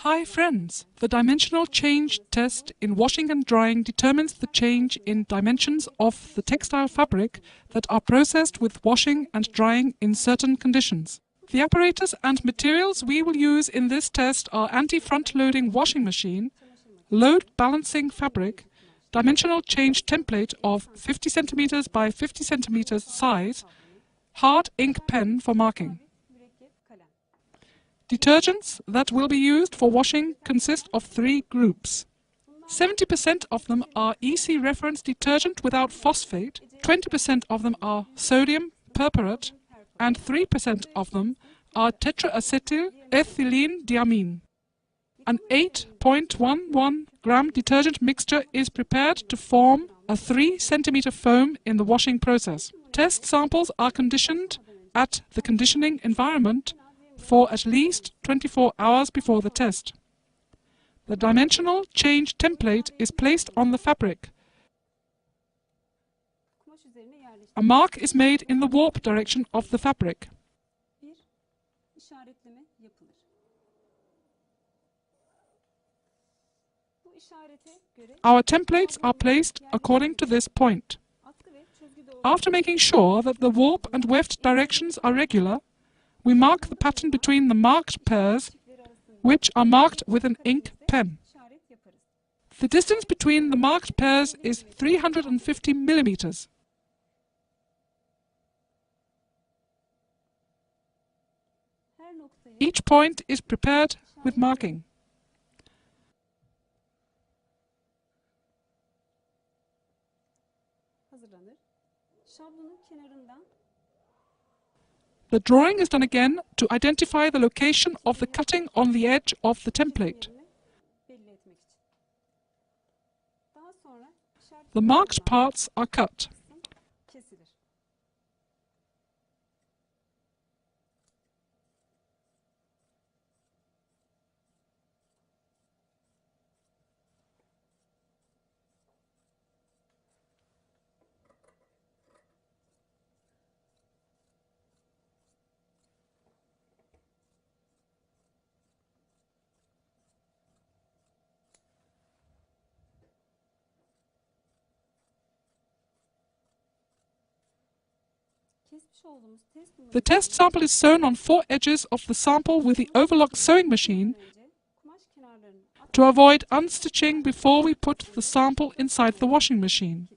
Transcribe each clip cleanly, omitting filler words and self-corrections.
Hi friends! The dimensional change test in washing and drying determines the change in dimensions of the textile fabric that are processed with washing and drying in certain conditions. The apparatus and materials we will use in this test are anti-front-loading washing machine, load balancing fabric, dimensional change template of 50 cm by 50 cm size, hard ink pen for marking. Detergents that will be used for washing consist of three groups. 70% of them are EC reference detergent without phosphate, 20% of them are sodium perporate, and 3% of them are tetraacetyl ethylene diamine. An 8.11 gram detergent mixture is prepared to form a 3 cm foam in the washing process. Test samples are conditioned at the conditioning environment for at least 24 hours before the test. The dimensional change template is placed on the fabric. A mark is made in the warp direction of the fabric. Our templates are placed according to this point. After making sure that the warp and weft directions are regular, we mark the pattern between the marked pairs, which are marked with an ink pen. The distance between the marked pairs is 350 millimeters. Each point is prepared with marking. The drawing is done again to identify the location of the cutting on the edge of the template. The marked parts are cut. The test sample is sewn on 4 edges of the sample with the overlock sewing machine to avoid unstitching before we put the sample inside the washing machine.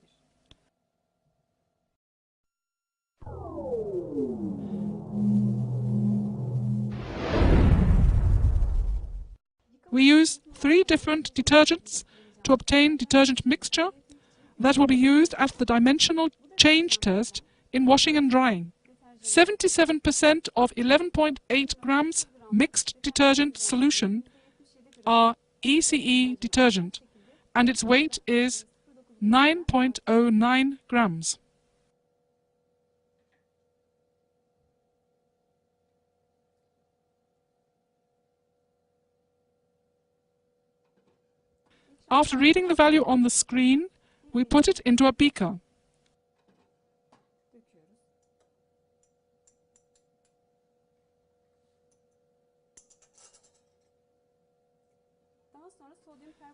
We use 3 different detergents to obtain detergent mixture that will be used at the dimensional change test in washing and drying. 77% of 11.8 grams mixed detergent solution are ECE detergent, and its weight is 9.09 grams. After reading the value on the screen, we put it into a beaker.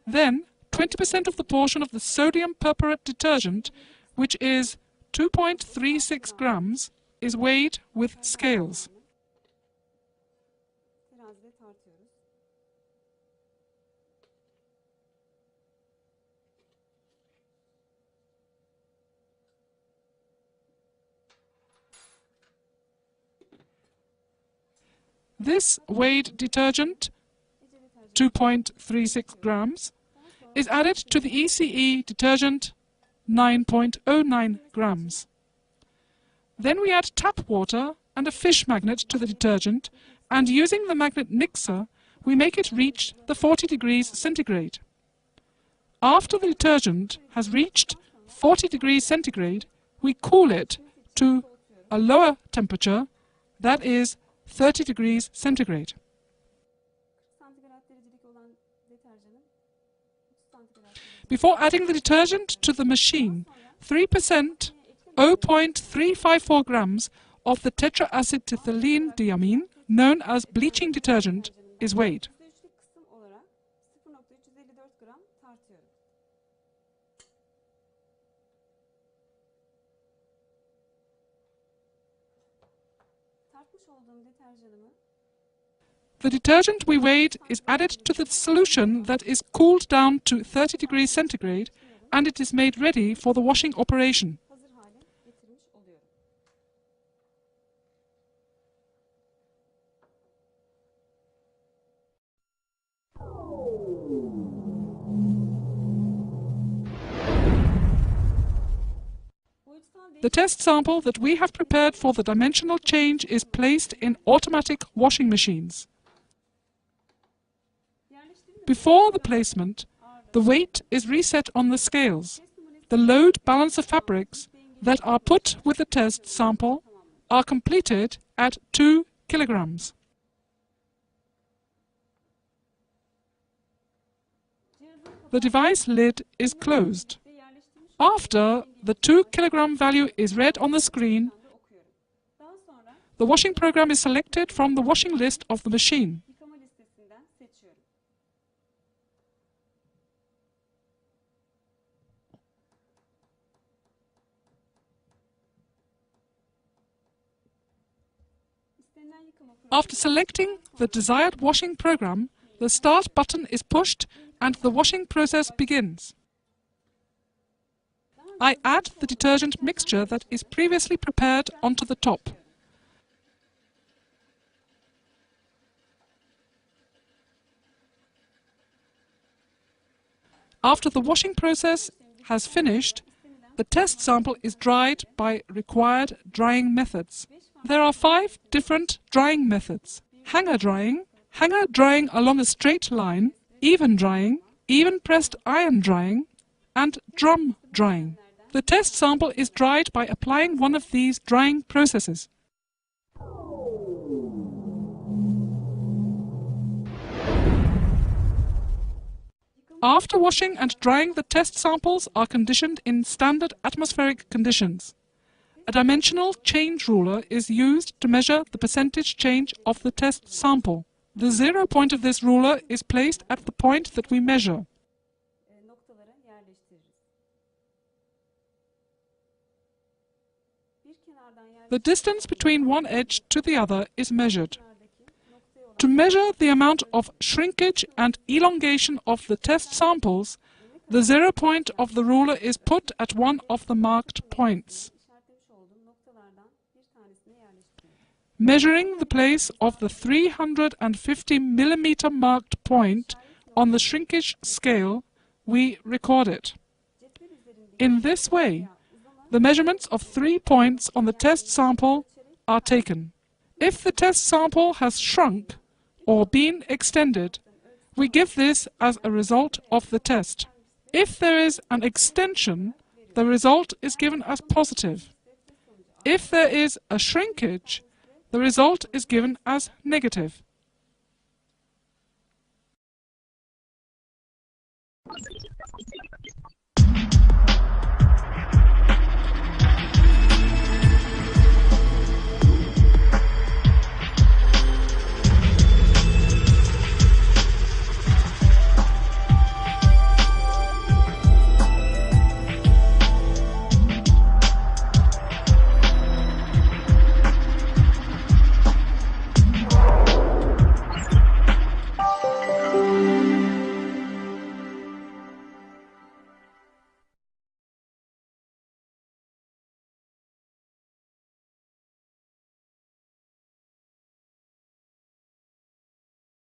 Then, 20% of the portion of the sodium perporate detergent, which is 2.36 grams, is weighed with scales. This weighed detergent, 2.36 grams, is added to the ECE detergent, 9.09 grams. Then we add tap water and a fish magnet to the detergent, and using the magnet mixer, we make it reach the 40 degrees centigrade. After the detergent has reached 40 degrees centigrade, we cool it to a lower temperature, that is 30 degrees centigrade. Before adding the detergent to the machine, 3%, 0.354 grams of the tetraacetyl diamine, known as bleaching detergent, is weighed. The detergent we weighed is added to the solution that is cooled down to 30 degrees centigrade, and it is made ready for the washing operation. The test sample that we have prepared for the dimensional change is placed in automatic washing machines. Before the placement, the weight is reset on the scales. The load balancer fabrics that are put with the test sample are completed at 2 kilograms. The device lid is closed. After the 2 kilogram value is read on the screen, the washing program is selected from the washing list of the machine. After selecting the desired washing program, the Start button is pushed and the washing process begins. I add the detergent mixture that is previously prepared onto the top. After the washing process has finished, the test sample is dried by required drying methods. There are 5 different drying methods: hanger drying along a straight line, even pressed iron drying, and drum drying. The test sample is dried by applying one of these drying processes. After washing and drying, the test samples are conditioned in standard atmospheric conditions. A dimensional change ruler is used to measure the percentage change of the test sample. The 0 point of this ruler is placed at the point that we measure. The distance between one edge to the other is measured. To measure the amount of shrinkage and elongation of the test samples, the 0 point of the ruler is put at one of the marked points. Measuring the place of the 350 millimeter marked point on the shrinkage scale, we record it. In this way, the measurements of 3 points on the test sample are taken. If the test sample has shrunk or been extended, we give this as a result of the test. If there is an extension, the result is given as positive. If there is a shrinkage, the result is given as negative.